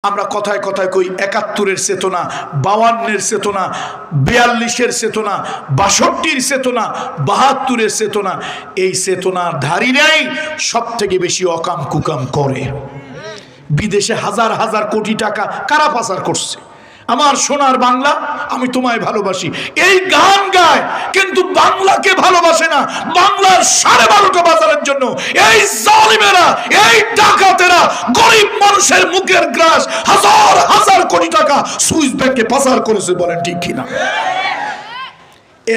আমরা কথায় কথায় কই ৭১-এর চেতনা, ৫২-এর চেতনা, ৪২-এর চেতনা, ৬২-র চেতনা, ৭২-এর চেতনা। এই চেতনার ধারীরাই সব থেকে বেশি অকাম কুকাম করে। বিদেশে হাজার হাজার কোটি টাকা কারা পাচার করছে? আমার সোনার বাংলা, আমি তোমায় ভালোবাসি, এই গান গায়, কিন্তু বাংলাকে ভালোবাসে না। বাংলার ১২.৫টা বাজারের জন্য এই জালিমেরা, এই ডাকাতেরা গরিব মানুষের মুখের গ্রাস হাজার হাজার কোটি টাকা সুইস ব্যাংকে পাচার করেছে। বলেন ঠিক কিনা?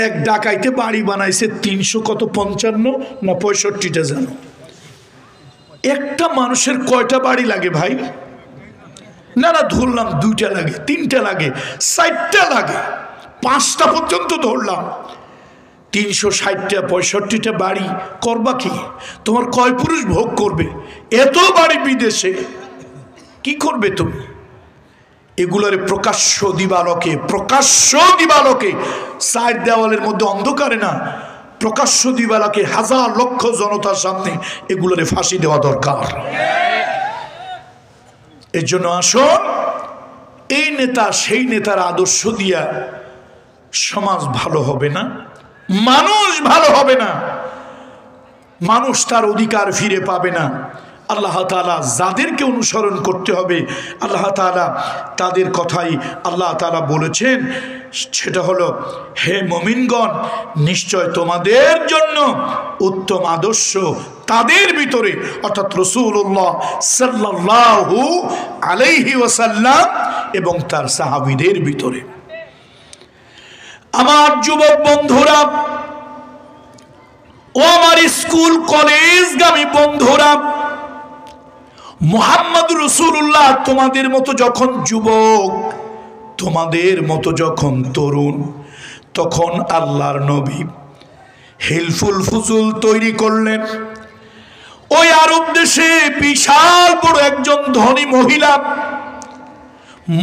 এক ডাকাইতে বাড়ি বানাইছে ৩০০ কত ৫৫ না ৬৫টা জানো? একটা মানুষের কয়টা বাড়ি লাগে ভাই? না না, ধরলাম ২টা লাগে, ৩টা লাগে, ৪টা লাগে, ৫টা পর্যন্ত ধরলাম। ৩৬০টা ৬৫টা বাড়ি করবা কি? তোমার কয় পুরুষ ভোগ করবে? এত বাড়ি বিদেশে কি করবে তুমি? এগুলোর প্রকাশ্য দিবালোকে সাইড দেওয়ালের মধ্যে অন্ধকারে না, প্রকাশ্য দিবালোকে হাজার লক্ষ জনতার সামনে এগুলোর ফাঁসি দেওয়া দরকার। এর জন্য আসুন, এই নেতা সেই নেতার আদর্শ দিয়া সমাজ ভালো হবে না, মানুষ ভালো হবে না, মানুষ তার অধিকার ফিরে পাবে না। আল্লাহ তাআলা যাদেরকে অনুসরণ করতে হবে, আল্লাহ তাআলা তাদের কথাই আল্লাহ তাআলা বলেছেন, সেটা হলো, হে মুমিনগণ, নিশ্চয় তোমাদের জন্য উত্তম আদর্শ তাদের ভিতরে, অর্থাৎ রাসূলুল্লাহ সাল্লাল্লাহু আলাইহি ওয়াসাল্লাম এবং তার সাহাবীদের ভিতরে। আমার যুবক বন্ধুরা ও আমার স্কুল কলেজগামী বন্ধুরা, মুহাম্মদ রাসূলুল্লাহ তোমাদের মতো যখন যুবক, তোমাদের মতো যখন তরুণ, তখন আল্লাহর নবী হিলফুল ফুজুল তৈরি করলেন। ওই আরব দেশে বিশাল বড় একজন ধনী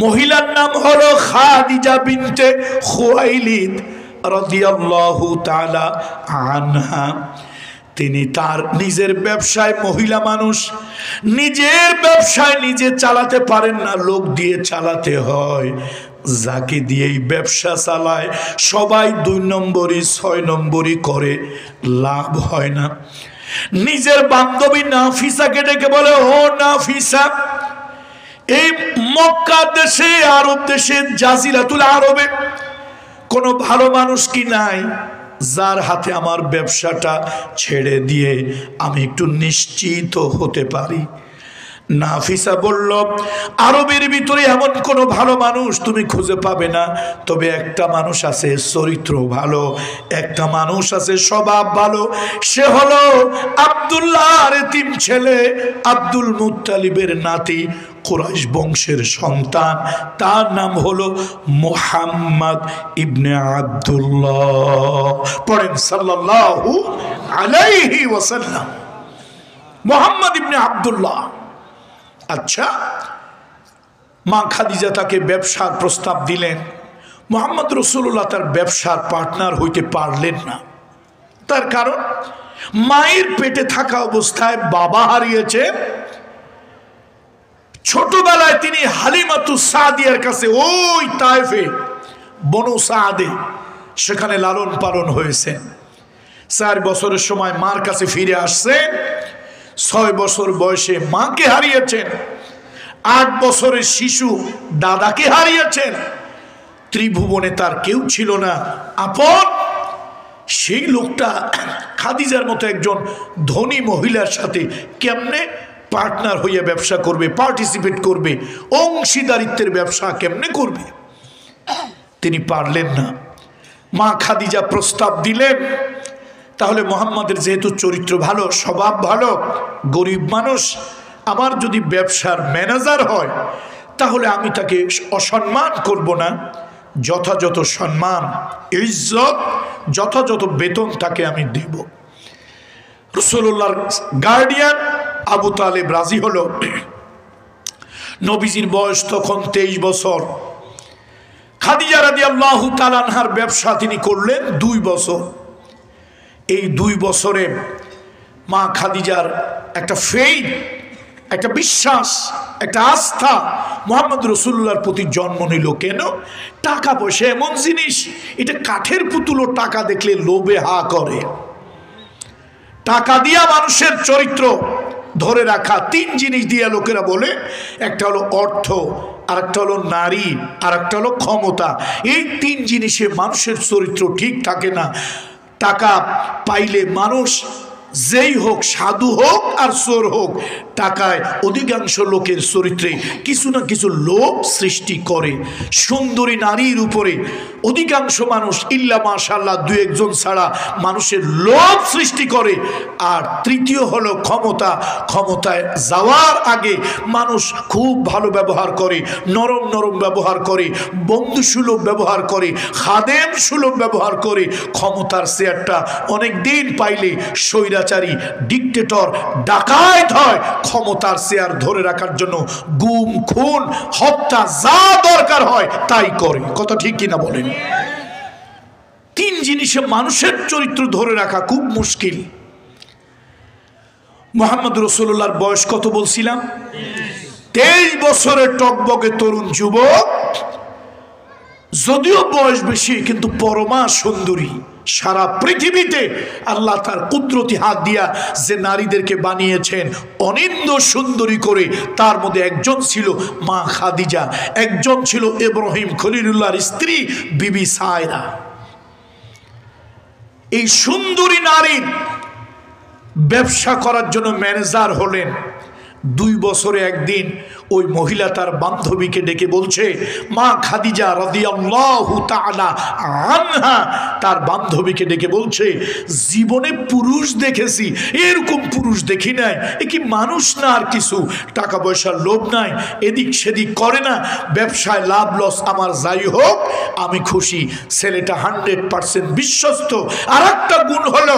মহিলার নাম হলো খাদিজা বিনতে খুয়াইলিদ রাদিয়াল্লাহু তাআলা আনহা। তিনি তার নিজের ব্যবসায়, মহিলা মানুষ নিজের ব্যবসায় নিজে চালাতে পারেন না, লোক দিয়ে চালাতে হয়। যাকে দিয়েই ব্যবসা চালায় সবাই ২ নম্বরই ৬ নম্বরই করে, লাভ হয় না। নিজের বান্ধবী নাফিসাকে ডেকে বলে, ও নাফিসা, এই মক্কা দেশে, আরব দেশে, জাজিরাতুল আরবে কোনো ভালো মানুষ কি নাই যার হাতে আমার ব্যবসাটা ছেড়ে দিয়ে আমি একটু নিশ্চিত হতে পারি? নাফিসা বলল, আরবের ভিতরে এমন কোনো ভালো মানুষ তুমি খুঁজে পাবে না, তবে একটা মানুষ আছে চরিত্র ভালো, একটা মানুষ আছে স্বভাব ভালো, সে হলো আব্দুল্লাহর এতিম ছেলে, আব্দুল মুত্তালিবের নাতি, কুরাইশ বংশের সন্তান, তার নাম হলো মুহাম্মদ ইবনে আব্দুল্লাহ। পড়েন সাল্লাল্লাহু আলাইহি ওয়াসাল্লাম। মুহাম্মদ ইবনে আব্দুল্লাহ। আচ্ছা, মা খাদিজা তাকে ব্যবসার প্রস্তাব দিলেন। মুহাম্মদ রাসূলুল্লাহ তার ব্যবসার পার্টনার হইতে পারলেন না। তার কারণ, মায়ের পেটে থাকা অবস্থায় বাবা হারিয়েছে। ছোটবেলায় তিনি হালিমাতুস সাদিয়ার কাছে, ওই তায়েফে বনু সাদে, সেখানে লালন পালন হয়েছে। ৪ বছরের সময় মার কাছে ফিরে আসছেন। ৬ বছর বয়সে মাকে হারিয়েছেন। ৮ বছরের শিশু দাদাকে হারিয়েছেন। ত্রিভুবনে তার কেউ ছিল না আপন। সেই লোকটা খাদিজার মতো একজন ধনী মহিলার সাথে কেমনে পার্টনার হইয়া ব্যবসা করবে, পার্টিসিপেট করবে, অংশীদারিত্বের ব্যবসা কেমনে করবে? তিনি পারলেন না। মা খাদিজা প্রস্তাব দিলেন, তাহলে মুহাম্মাদের যেহেতু চরিত্র ভালো, স্বভাব ভালো, গরিব মানুষ, আমার যদি ব্যবসার ম্যানেজার হয় তাহলে আমি তাকে অসম্মান করব না, যথাযথ সম্মান, ইজ্জত, যথাযথ বেতন তাকে আমি দেব। রাসূলুল্লাহর গার্ডিয়ান আবু তালেব রাজি হলো। নবীজির বয়স তখন 23 বছর। খাদিজা রাদিয়াল্লাহু তাআলা আনহার ব্যবসা তিনি করলেন 2 বছর। এই 2 বছরে মা খাদিজার একটা ফেইথ, একটা বিশ্বাস, একটা আস্থা মুহাম্মদ রাসূলুল্লাহর প্রতি জন্ম নিল। কেন? টাকা পয়সা এমন জিনিস, এটা কাঠের পুতুলও টাকা দেখলে লোভে হা করে। টাকা দিয়া মানুষের চরিত্র ধরে রাখা তিন জিনিস দিয়া লোকেরা বলে, একটা হলো অর্থ, আরেকটা হলো নারী, আর একটা হলো ক্ষমতা। এই তিন জিনিসে মানুষের চরিত্র ঠিক থাকে না। টাকা পাইলে মানুষ যেই হোক, সাধু হোক আর চোর হোক, টাকায় অধিকাংশ লোকের চরিত্রে কিছু না কিছু লোভ সৃষ্টি করে। সুন্দরী নারীর উপরে অধিকাংশ মানুষ ইল্লা মাশাআল্লাহ দুই একজন ছাড়া মানুষের লোভ সৃষ্টি করে। আর তৃতীয় হলো ক্ষমতা। ক্ষমতায় যাওয়ার আগে মানুষ খুব ভালো ব্যবহার করে, নরম নরম ব্যবহার করে, বন্ধুসুলভ ব্যবহার করে, খাদেম সুলভ ব্যবহার করে। ক্ষমতার চেয়ারটা অনেক দিন পাইলে স্বৈরাচারী, ডিক্টেটর, ডাকাত হয়। ক্ষমতার চেয়ার ধরে রাখার জন্য গুম, খুন, হত্যা যা দরকার হয় তাই করে। কথা ঠিক কিনা বলেন? তিন জিনিসে মানুষের চরিত্র ধরে রাখা খুব মুশকিল। মুহাম্মদ রাসূলুল্লাহর বয়স কত বলছিলাম? 23 বছরের টকবকে তরুণ যুবক, যদিও বয়স বেশি কিন্তু পরমা সুন্দরী। সারা পৃথিবীতে আল্লাহ তার কুদরতি হাত দিয়া যে নারীদেরকে বানিয়েছেন অনিন্দ সুন্দরী করে, তার মধ্যে একজন ছিল মা খাদিজা, একজন ছিল ইব্রাহিম খলিলুল্লাহর স্ত্রী বিবি সায়রা। এই সুন্দরী নারীর ব্যবসা করার জন্য ম্যানেজার হলেন। 2 বছরে একদিন ওই মহিলা তার বান্ধবীকে ডেকে বলছে, মা খাদিজা রাদিয়াল্লাহু তাআলা আনহা তার বান্ধবীকে ডেকে বলছে, জীবনে পুরুষ দেখেছি, এরকম পুরুষ দেখি নাই। এ কি মানুষ না আর কিছু? টাকা পয়সার লোভ নাই, এদিক সেদিক করে না, ব্যবসায় লাভ লস আমার যাই হোক আমি খুশি। ছেলেটা 100% বিশ্বস্ত। আর একটা গুণ হলো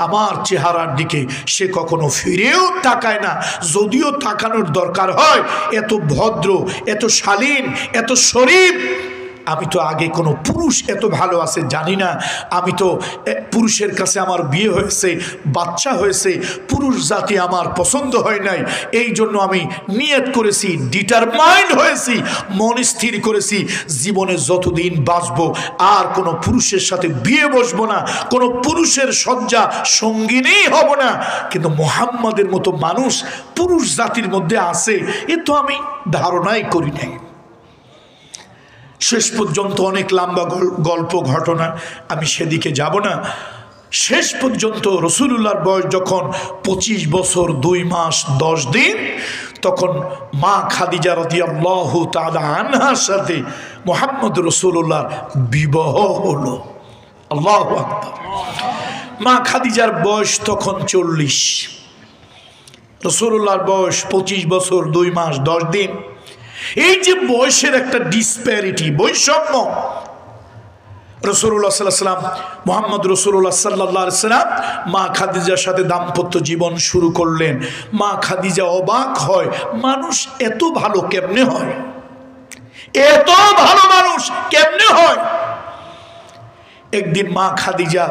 আমার চেহারার দিকে সে কখনো ফিরেও তাকায় না, যদিও তাকানোর দরকার হয়। এত ভদ্র, এত শালীন, এত শরীফ। আমি তো আগে কোনো পুরুষ এত ভালো আছে জানি না। আমি তো পুরুষের কাছে আমার বিয়ে হয়েছে, বাচ্চা হয়েছে, পুরুষ জাতি আমার পছন্দ হয় নাই। এই জন্য আমি নিয়ত করেছি, ডিটারমাইন্ড হয়েছি, মন স্থির করেছি, জীবনে যতদিন বাঁচবো আর কোনো পুরুষের সাথে বিয়ে বসবো না, কোনো পুরুষের শয্যা সঙ্গিনী হব না। কিন্তু মুহাম্মাদের মতো মানুষ পুরুষ জাতির মধ্যে আছে এ তো আমি ধারণাই করি নাই। শেষ পর্যন্ত অনেক লম্বা গল্প ঘটনা, আমি সেদিকে যাব না। শেষ পর্যন্ত রাসূলুল্লাহর বয়স যখন 25 বছর 2 মাস 10 দিন, তখন মা খাদিজা রাদিয়াল্লাহু তাআলা আনহার সাথে মুহাম্মদ রাসূলুল্লাহর বিবাহ হলো। আল্লাহু আকবার। মা খাদিজার বয়স তখন 40, রাসূলুল্লাহর বয়স 25 বছর 2 মাস 10 দিন। এই যে বয়সের একটা ডিসপ্যারিটি, বৈষম্য, রাসূলুল্লাহ সাল্লাল্লাহু আলাইহি ওয়াসাল্লাম, মুহাম্মদ রাসূলুল্লাহ সাল্লাল্লাহু আলাইহি ওয়াসাল্লাম মা খাদিজার সাথে দাম্পত্য জীবন শুরু করলেন। মা খাদিজা অবাক হয়, মানুষ এত ভালো কেমনে হয়? এত ভালো মানুষ কেমনে হয়? একদিন মা খাদিজা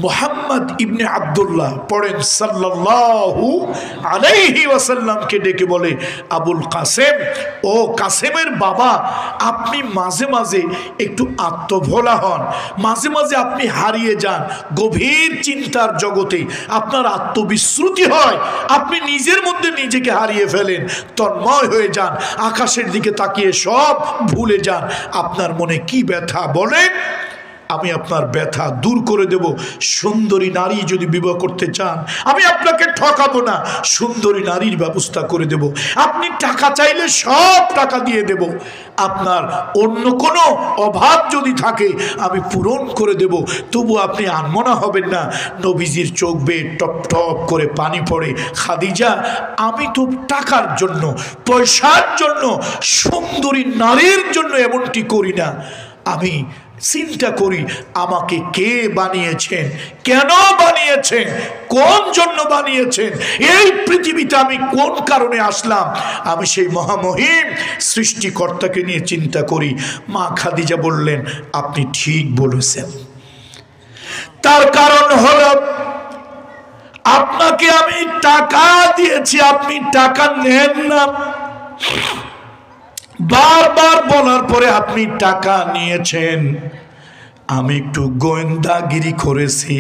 মুহাম্মদ ইবনে আব্দুল্লাহ পড়েন সাল্লাল্লাহু আলাইহি ওয়াসাল্লামকে ডেকে বলে, আবুল কাসেম, ও কাসেমের বাবা, আপনি মাঝে মাঝে একটু আত্মভোলা হন, মাঝে মাঝে আপনি হারিয়ে যান গভীর চিন্তার জগতে, আপনার আত্মবিশ্রুতি হয়, আপনি নিজের মধ্যে নিজেকে হারিয়ে ফেলেন, তন্ময় হয়ে যান, আকাশের দিকে তাকিয়ে সব ভুলে যান। আপনার মনে কি ব্যথা বলেন, আমি আপনার ব্যথা দূর করে দেব। সুন্দরী নারী যদি বিবাহ করতে চান আমি আপনাকে ঠকাবো না, সুন্দরী নারীর ব্যবস্থা করে দেব। আপনি টাকা চাইলে সব টাকা দিয়ে দেব, আপনার অন্য কোনো অভাব যদি থাকে আমি পূরণ করে দেব, তবু আপনি আনমনা হবেন না। নবীজির চোখ বেয়ে টপ টপ করে পানি পড়ে। খাদিজা, আমি তো টাকার জন্য, পয়সার জন্য, সুন্দরী নারীর জন্য এমনটি করি না। আমি চিন্তা করি আমাকে কে বানিয়েছেন, কেন বানিয়েছেন, কোন জন্য বানিয়েছেন, এই পৃথিবীতে আমি কোন কারণে আসলাম, আমি সেই মহামহিম সৃষ্টিকর্তাকে নিয়ে চিন্তা করি। মা খাদিজা বললেন, আপনি ঠিক বলেছেন। তার কারণ হলো আপনাকে আমি টাকা দিয়েছি, আপনি টাকা নেন না। বারবার বলার পরে আপনি টাকা নিয়েছেন। আমি একটু গোয়েন্দাগিরি করেছি,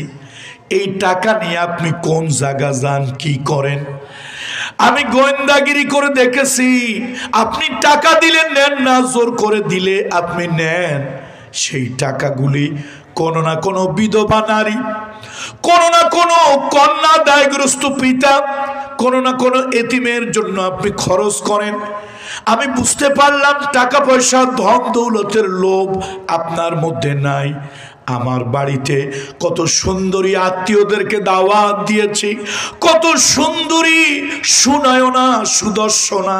এই টাকা নিয়ে আপনি কোন জায়গা যান, কি করেন। আমি গোয়েন্দাগিরি করে দেখেছি, আপনি টাকা দিলে নেন না, জোর করে দিলে আপনি নেন। সেই টাকাগুলি কোনো না কোনো বিধবা নারী, কোনো না কোনো কন্যা দায়গ্রস্ত পিতা, কোনো না কোনো এতিমের জন্য আপনি খরচ করেন। আমি বুঝতে পারলাম টাকা পয়সা ধন দৌলতের লোভ আপনার মধ্যে নাই। আমার বাড়িতে কত সুন্দরী আত্মীয়দেরকে দাওয়াত দিয়েছি, কত সুন্দরী সুনয়না সুদর্শনা,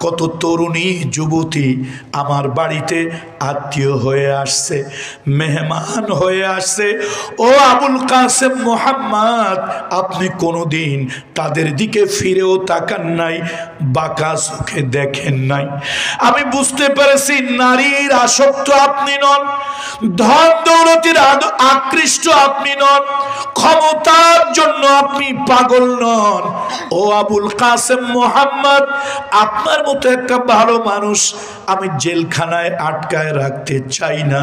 কত তরুণী যুবতী আমার বাড়িতে আত্মীয় হয়ে আসছে, মেহমান হয়ে আসছে। ও আবুল কাসেম মোহাম্মদ, আপনি কোনোদিন তাদের দিকে ফিরেও তাকান নাই, বাঁকা চোখে দেখেন নাই। আমি বুঝতে পেরেছি নারীর আসক্ত আপনি নন, ধন দৌলতের আকৃষ্ট আপনি নন, ক্ষমতার জন্য আপনি পাগল নন। ও আবুল কাসেম মোহাম্মদ, আপনার মতো একটা ভালো মানুষ আমি জেলখানায় আটকায় রাখতে চাই না।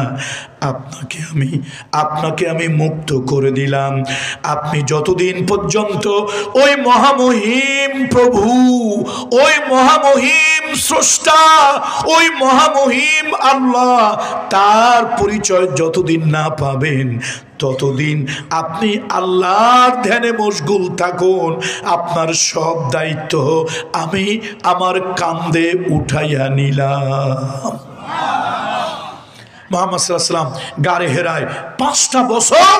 আপনাকে আমি মুক্ত করে দিলাম। আপনি যতদিন পর্যন্ত ওই মহামহিম প্রভু, ওই মহামহিম স্রষ্টা, ওই মহামহিম আল্লাহ, তার পরিচয় যতদিন না পাবেন ততদিন আপনি আল্লাহর ধ্যানে মশগুল থাকুন। আপনার সব দায়িত্ব আমি আমার কাঁধে উঠাইয়া নিলাম। মুহাম্মদ সাল্লাল্লাহু আলাইহি ওয়াসাল্লাম গারে হেরায় 5টা বছর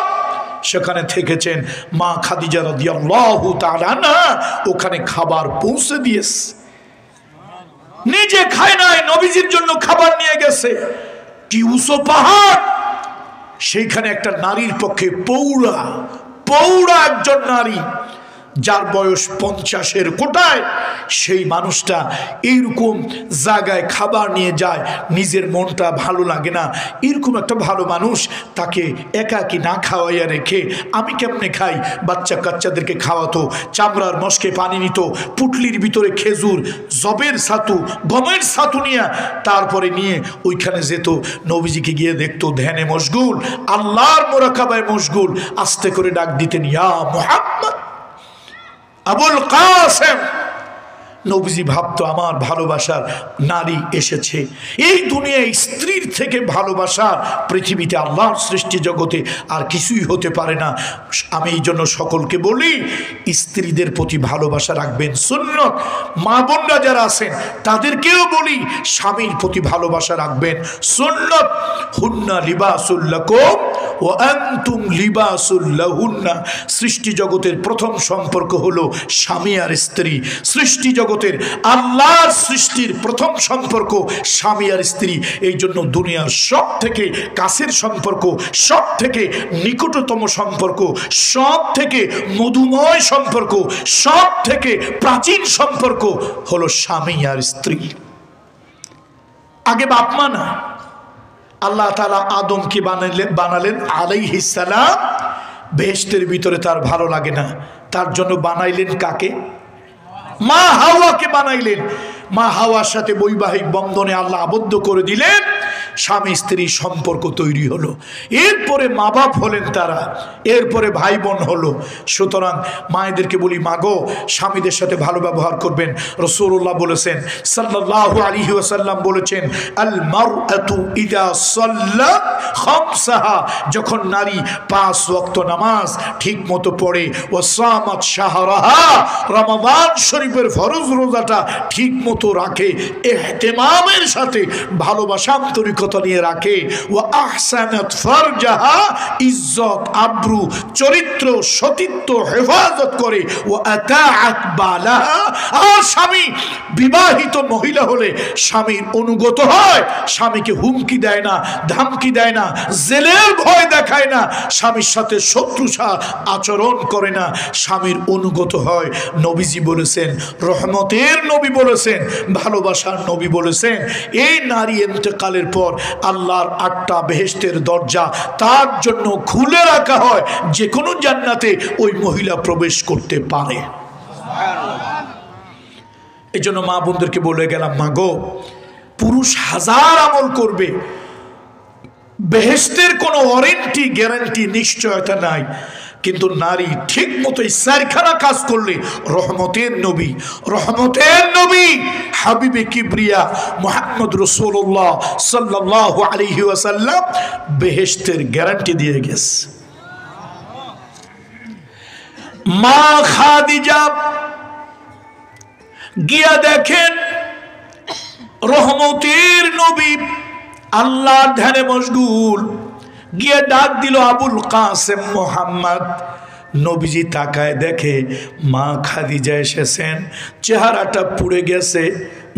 সেখানে থেকেছেন। মা খাদিজা রাদিয়াল্লাহু তাআলা আনহা ওখানে খাবার পৌঁছে দিয়েছে, নিজে খায় নাই, নবীজির জন্য খাবার নিয়ে গেছে। কি উঁচু পাহাড়, সেইখানে একটা নারীর পক্ষে পৌরা একজন নারী, যার বয়স 50-এর কোটায়, সেই মানুষটা এইরকম জায়গায় খাবার নিয়ে যায়, নিজের মনটা ভালো লাগে না। এরকম একটা ভালো মানুষ তাকে একাকি না খাওয়াইয়া রেখে আমি কেমনে খাই? বাচ্চা কাচ্চাদেরকে খাওয়াতো, চামড়ার মশকে পানি নিত, পুটলির ভিতরে খেজুর, জবের ছাতু, গমের ছাতু নিয়ে তারপরে নিয়ে ওইখানে যেত। নবীজিকে গিয়ে দেখতো ধ্যানে মশগুল, আল্লাহর মোরাকাবায় মশগুল। আস্তে করে ডাক দিতেন, ইয়া মুহাম্মদ, আবুল কাসেম। নবীজি ভাবতো আমার ভালোবাসার নারী এসেছে। এই দুনিয়ায় স্ত্রীর থেকে ভালোবাসা পৃথিবীতে আল্লাহর সৃষ্টি জগতে আর কিছুই হতে পারে না। আমি এই জন্য সকলকে বলি, স্ত্রীদের প্রতি ভালোবাসা রাখবেন, সুন্নত। মা বোনরা যারা আছেন তাদেরকেও বলি, স্বামীর প্রতি ভালোবাসা রাখবেন, সুন্নত। হুন্না লিবাসুল লাকুম ওয়া আনতুম লিবাসুল লাহুন্না। সৃষ্টি জগতের প্রথম সম্পর্ক হলো স্বামী আর স্ত্রী। সৃষ্টি জগতের আল্লাহর সৃষ্টির প্রথম সম্পর্ক স্বামী আর স্ত্রী। এই জন্য দুনিয়ার সব থেকে কাছের সম্পর্ক, সব থেকে নিকটতম সম্পর্ক, সব থেকে মধুময় সম্পর্ক, সব থেকে প্রাচীন সম্পর্ক হলো স্বামী আর স্ত্রী। আগে বাপ মা না, আল্লাহ তাআলা আদমকে বানালেন আলাইহিস সালাম। বেহেশতের ভিতরে তার ভালো লাগে না, তার জন্য বানাইলেন কাকে? মা হাওয়াকে বানাইলেন। মা হাওয়ার সাথে বৈবাহিক বন্ধনে আল্লাহ আবদ্ধ করে দিলেন, স্বামী স্ত্রী সম্পর্ক তৈরি হলো। এরপরে মা বাপ হলেন তারা, এরপরে ভাই বোন হলো। সুতরাং মায়েদেরকে বলি, মাগো স্বামীদের সাথে ভালো ব্যবহার করবেন। রাসূলুল্লাহ বলেছেন, সাল্লাল্লাহু আলাইহি ওয়াসাল্লাম বলেছেন, আল মারআতু ইযা সাল্লাত খামসাহা, যখন নারী 5 ওয়াক্ত নামাজ ঠিক মতো পড়ে, ওয়া সামাত শাহরাহা, রমাদান শরীফের ফরজ রোজাটা ঠিক মতো রাখে, ইহতিমামের সাথে ভালোবাসা আন্তরিকতা নিয়ে রাখে, ওয়া আহসানাত ফারজাহা, ইজ্জত আব্রু চরিত্র সতীত্ব হেফাজত করে, ওয়া আতাআত বালাহা, আর স্বামী বিবাহিত মহিলা হলে স্বামীর অনুগত হয়, স্বামীকে হুমকি দেয় না, ধামকি দেয় না, জেলের ভয় দেখায় না, স্বামীর সাথে শত্রুতা আচরণ করে না, স্বামীর অনুগত হয়। নবীজি বলেছেন, রহমতের নবী বলেছেন, ভালোবাসার নবী বলেছেন, এই নারী ইন্তেকালের পর আল্লাহর 8টা বেহেশতের দরজা তার জন্য খুলে রাখা হয়, যে কোনো জান্নাতে ওই মহিলা প্রবেশ করতে পারে। এই জন্য মা বোনদেরকে বলে গেলাম, মা গো, পুরুষ 1000 আমল করবে, বেহেশতের কোনো ওয়ারেন্টি গ্যারান্টি নিশ্চয়তা নাই, কিন্তু নারী ঠিক মতো 4খানা কাজ করলে রহমতের নবী হাবিবে কিবরিয়া মুহাম্মদ রাসূলুল্লাহ সাল্লাল্লাহু আলাইহি ওয়াসাল্লাম বেহেশতের গ্যারান্টি দিয়ে গেছে। মা খাদিজা গিয়া দেখেন রহমতের নবী আল্লাহর ধ্যানে মশগুল, গিয়ে ডাক দিল আবুল কাসেম মোহাম্মদ। নবীজি তাকায় দেখে মা খাদিজা এসেছেন, চেহারাটা পুড়ে গেছে,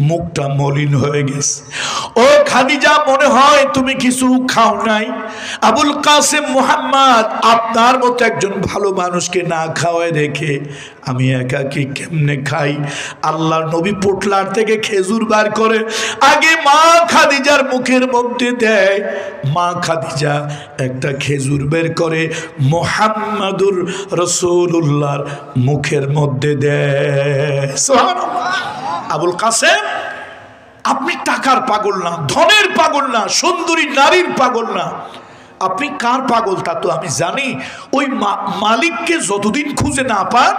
মুখটা মলিন হয়ে গেছে। ও খাদিজা, মনে হয় তুমি কিছু খাও নাই। আবুল কাসেম মোহাম্মদ, আপনার মতো একজন ভালো মানুষকে না খাওয়ায় রেখে আমি একাকি কেমনে খাই? আল্লাহর নবী পোটলার থেকে খেজুর বার করে আগে মা খাদিজার মুখের মধ্যে দেয়। মা খাদিজা একটা খেজুর বের করে মুহাম্মাদুর রাসূলুল্লাহর মুখের মধ্যে দেয়। সুবহানাল্লাহ। আবুল কাসেম, আপনি টাকার পাগল না, ধনের পাগল না, সুন্দরী নারীর পাগল না, আপনি কার পাগল তা তো আমি জানি। ওই মালিককে যতদিন খুঁজে না পান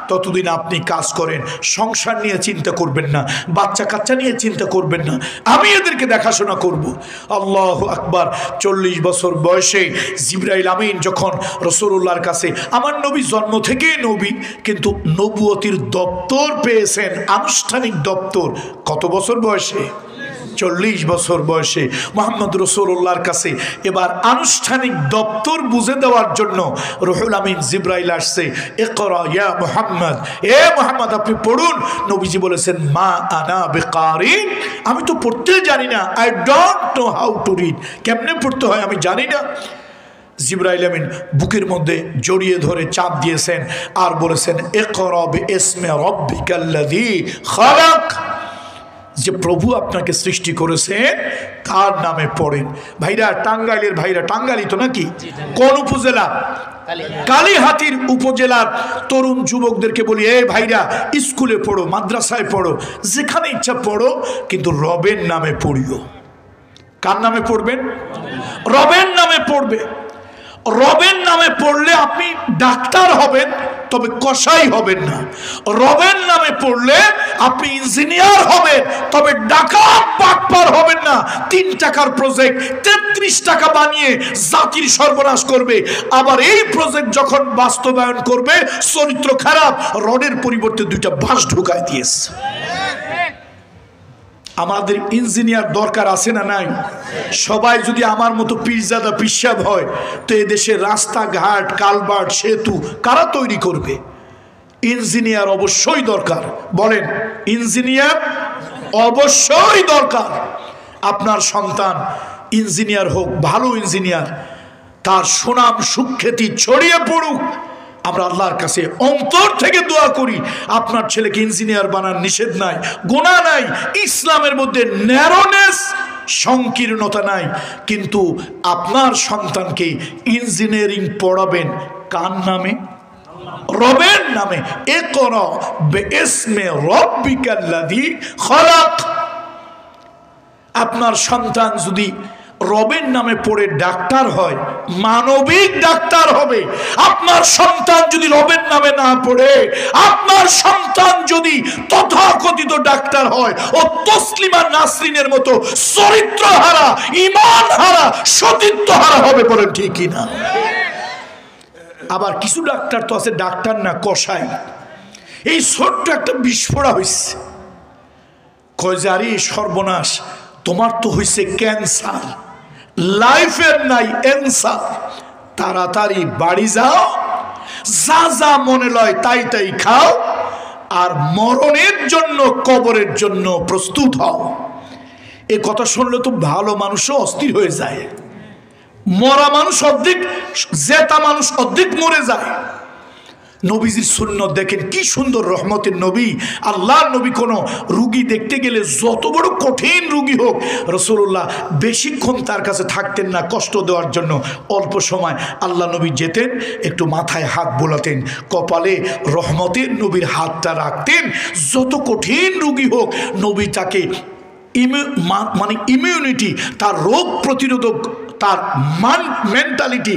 ততদিন আপনি কাজ করেন, সংসার নিয়ে চিন্তা করবেন না, বাচ্চা কাচ্চা নিয়ে চিন্তা করবেন না, আমি এদেরকে দেখাশোনা করব। আল্লাহু আকবার। 40 বছর বয়সে জিবরাইল আমিন যখন রাসূলুল্লাহর কাছে, আমার নবী জন্ম থেকেই নবী, কিন্তু নবুয়তির দপ্তর পেয়েছেন, আনুষ্ঠানিক দপ্তর কত বছর বয়সে? 40 বছর বয়সে মুহাম্মদ রাসূলুল্লাহর কাছে এবার আনুষ্ঠানিক দপ্তর বুঝে দেওয়ার জন্য রুহুল আমিন জিবরাইল আসছে। ইকরা ইয়া মুহাম্মদ, এ মুহাম্মদ আপনি পড়ুন। নবীজি বলেছেন, মা আনা বিকারি, আমি তো পড়তে জানি না, I don't know how to read, কেমনে পড়তে হয় আমি জানি না। জিবরাইল আমিন বুকের মধ্যে জড়িয়ে ধরে চাপ দিয়েছেন আর বলেছেন, ইকরা বিইসমি রাব্বিকাল্লাযী খালাক, যে প্রভু আপনাকে সৃষ্টি করেছেন তার নামে পড়েন। ভাইরা, টাঙ্গাইলের ভাইরা, টাঙ্গাইলই তো নাকি? কোন উপজেলা? কালীহাতির উপজেলার তরুণ যুবকদেরকে বলি, এই ভাইরা, স্কুলে পড়ো, মাদ্রাসায় পড়ো, যেখানে ইচ্ছা পড়ো, কিন্তু রবের নামে পড়িও। কার নামে পড়বেন? রবের নামে পড়বে। রবের নামে পড়লে আপনি ডাক্তার হবেন, তবে কসাই হবেন না। রবের নামে পড়লে আপনি ইঞ্জিনিয়ার হবেন, তবে ডাকাত বাটপার হবেন না। 3 টাকার প্রজেক্ট 33 টাকা বানিয়ে জাতির সর্বনাশ করবে। আবার এই প্রজেক্ট যখন বাস্তবায়ন করবে, চরিত্র খারাপ, রডের পরিবর্তে 2টা বাঁশ ঢুকায় দিয়েছে। আমাদের ইঞ্জিনিয়ার দরকার আছে না নাই? সবাই যদি আমার মতো পীরজাদা পিসাব হয় তো এদেশে রাস্তাঘাট, কালভার্ট, সেতু কারা তৈরি করবে? ইঞ্জিনিয়ার অবশ্যই দরকার। বলেন, ইঞ্জিনিয়ার অবশ্যই দরকার। আপনার সন্তান ইঞ্জিনিয়ার হোক, ভালো ইঞ্জিনিয়ার, তার সুনাম সুখ্যাতি ছড়িয়ে পড়ুক। আমরা আল্লাহর কাছে অন্তর থেকে দোয়া করি, আপনার ছেলেকে ইঞ্জিনিয়ার বানান, নিষেধ নাই, গুনাহ নাই, ইসলামের মধ্যে ন্যারোনেস, সংকীর্ণতা নাই, কিন্তু আপনার সন্তানকে ইঞ্জিনিয়ারিং পড়াবেন কার নামে? রবের নামে। ইকরা বিইসমি রাব্বিকাল্লাযী খালাক। আপনার সন্তান যদি রবের নামে পড়ে ডাক্তার হয়, মানবিক ডাক্তার হবে। আপনার সন্তান যদি রবের নামে না পড়ে, আপনার সন্তান যদি তথাকথিত ডাক্তার হয়, ও তসলিমা নাসরিনের মতো চরিত্রহারা, ঈমানহারা, সতীত্বহারা হবে। বলেন ঠিক কিনা? আবার কিছু ডাক্তার তো আছে ডাক্তার না, কসাই। এই ছোট্ট একটা বিস্ফোরা হয়েছে, কয় যে আরে সর্বনাশ, তোমার তো হয়েছে ক্যান্সার, লাইফের নাই অ্যান্সার, তাড়াতাড়ি বাড়ি যাও, যা যা মনে লয় তাই তাই খাও, আর মরণের জন্য, কবরের জন্য প্রস্তুত হও। এ কথা শুনলে তো ভালো মানুষও অস্থির হয়ে যায়। মরা মানুষ অর্ধেক, জেতা মানুষ অর্ধেক মরে যায়। নবীজির সুন্নত দেখেন কি সুন্দর, রহমতের নবী, আল্লাহর নবী। কোনো রুগী দেখতে গেলে যত বড় কঠিন রুগী হোক, রাসূলুল্লাহ বেশিক্ষণ তার কাছে থাকতেন না কষ্ট দেওয়ার জন্য। অল্প সময় আল্লাহ নবী যেতেন, একটু মাথায় হাত বোলাতেন, কপালে রহমতের নবীর হাতটা রাখতেন। যত কঠিন রুগী হোক, নবী তাকে মানে ইমিউনিটি, তার রোগ প্রতিরোধক, তার মেন্টালিটি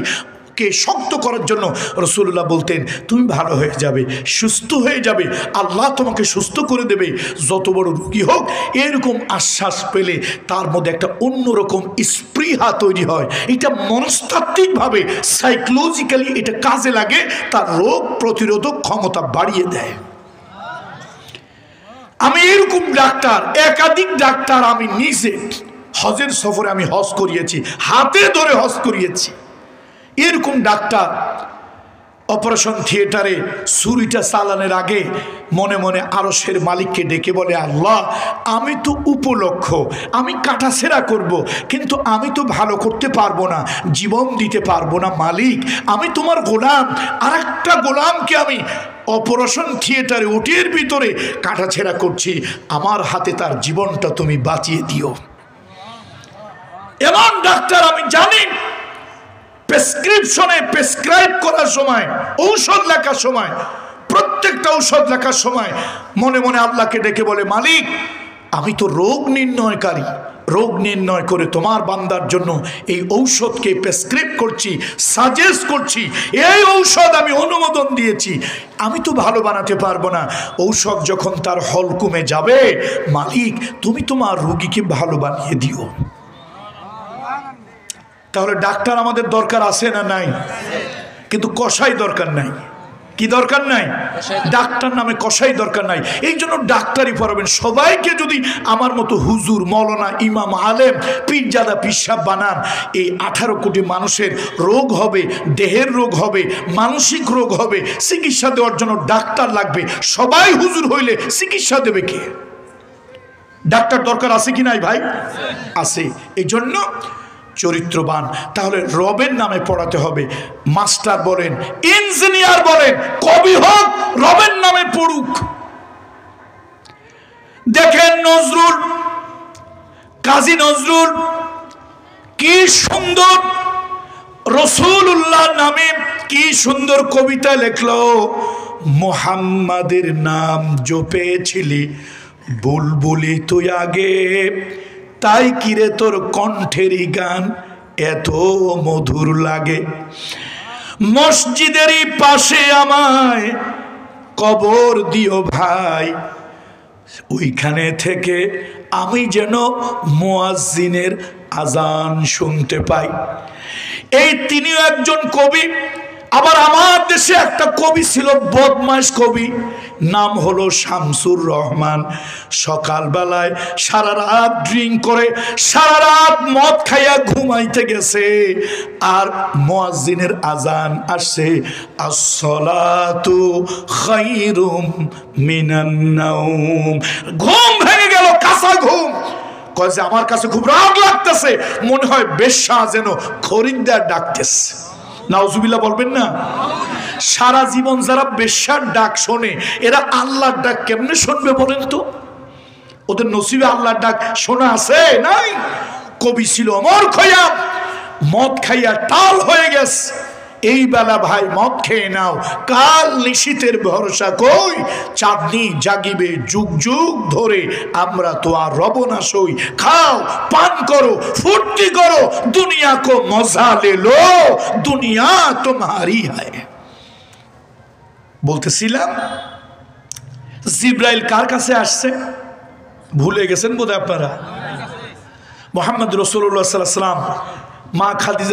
কে শক্ত করার জন্য রাসূলুল্লাহ বলতেন, তুমি ভালো হয়ে যাবে, সুস্থ হয়ে যাবে, আল্লাহ তোমাকে সুস্থ করে দেবে, যত বড় রোগী হোক। এরকম আশ্বাস পেলে তার মধ্যে একটা অন্যরকম স্পৃহা তৈরি হয়। এটা মনস্তাত্ত্বিকভাবে, সাইকোলজিক্যালি এটা কাজে লাগে, তার রোগ প্রতিরোধক ক্ষমতা বাড়িয়ে দেয়। আমি এরকম ডাক্তার, একাধিক ডাক্তার আমি নিজে হজের সফরে আমি হজ করিয়েছি, হাতে ধরে হজ করিয়েছি। এরকম ডাক্তার অপারেশন থিয়েটারে ছুরিটা চালানোর আগে মনে মনে আরশের মালিককে ডেকে বলে, আল্লাহ আমি তো উপলক্ষ, আমি কাটাছেঁড়া করব, কিন্তু আমি তো ভালো করতে পারবো না, জীবন দিতে পারবো না মালিক, আমি তোমার গোলাম। আর একটা গোলামকে আমি অপারেশন থিয়েটারে ওটির ভিতরে কাটাছেঁড়া করছি, আমার হাতে তার জীবনটা তুমি বাঁচিয়ে দিও। এমন ডাক্তার আমি জানি, প্রেসক্রিপশনে প্রেসক্রাইব করার সময়, ঔষধ লেখার সময়, প্রত্যেকটা ঔষধ লেখার সময় মনে মনে আল্লাহকে ডেকে বলে, মালিক আমি তো রোগ নির্ণয়কারী, রোগ নির্ণয় করে তোমার বান্দার জন্য এই ঔষধকে প্রেসক্রাইব করছি, সাজেস্ট করছি, এই ঔষধ আমি অনুমোদন দিয়েছি, আমি তো ভালো বানাতে পারবো না। ঔষধ যখন তার হলকুমে যাবে, মালিক তুমি তোমার রোগীকে ভালো বানিয়ে দিও। তাহলে ডাক্তার আমাদের দরকার আছে না নাই? কিন্তু কসাই দরকার নাই। কি দরকার নাই? ডাক্তার নামে কসাই দরকার নাই। এই জন্য ডাক্তারই পড়াবেন। সবাইকে যদি আমার মতো হুজুর, মৌলানা, ইমাম, আলেম, পীরজাদা, পিসাব বানান, এই 18 কোটি মানুষের রোগ হবে, দেহের রোগ হবে, মানসিক রোগ হবে, চিকিৎসা দেওয়ার জন্য ডাক্তার লাগবে। সবাই হুজুর হইলে চিকিৎসা দেবে কে? ডাক্তার দরকার আছে কি নাই ভাই? আছে। এই জন্য চরিত্রবান, তাহলে রবের নামে পড়াতে হবে। মাস্টার বলেন, ইঞ্জিনিয়ার বলেন, কবি হোক, রবের নামে পড়ুক। দেখেন নজরুল, কাজী নজরুল কি সুন্দর রাসূলুল্লাহ নামে কি সুন্দর কবিতা লিখলো। মুহাম্মাদের নাম জপেছিলি বুলবুলি তুই আগে, তাই কিরে তোর কণ্ঠেরই গান এত মধুর লাগে। মসজিদেরই পাশে আমায় কবর দিও ভাই, ওইখানে থেকে আমি যেন মুয়াজ্জিনের আজান শুনতে পাই। এই তিনিও একজন কবি। আবার আমার দেশে একটা কবি ছিল, বদমাশ কবি, নাম হলো শামসুর রহমান। সকালবেলায় সারা রাত ড্রিঙ্ক করে, সারা রাত মদ খাইয়া ঘুমাইতে গেছে, আর মুয়াজ্জিনের আজান আসছে, আসসালাতু খায়রুম মিনান নাওম। ঘুম ভেঙে গেল, কাঁচা ঘুম। কয় যে আমার কাছে খুব রাগ লাগতেছে, মনে হয় বেশ্যা যেন খরিদ্দার ডাকতেছে। নাউজুবিল্লাহ বলবেন না? সারা জীবন যারা বেশ্যার ডাক শোনে, এরা আল্লাহর ডাক কেমনে শুনবে বলেন তো? ওদের নসিবে আল্লাহর ডাক শোনা আছে? নাই। কবি ছিল অমর খৈয়াম, মদ খাইয়া টাল হয়ে গেছে। এই বেলা ভাই মদ খেয়ে নাও, কাল নিশীতের ভরসা কই, চাঁদনি জাগিবে যুগ যুগ ধরে, আমরা তো আর রব না সই। খাও, পান করো, ফুর্তি করো, দুনিয়া কো মজা লে লো, দুনিয়া তোমারি হয়। বলতেছিলাম জিব্রাইল কার কাছে আসছে ভুলে গেছেন বোধহয় আপনারা। মুহাম্মদ রাসূলুল্লাহ সাল্লাল্লাহু আলাইহি ওয়াসাল্লাম মা খাদিজা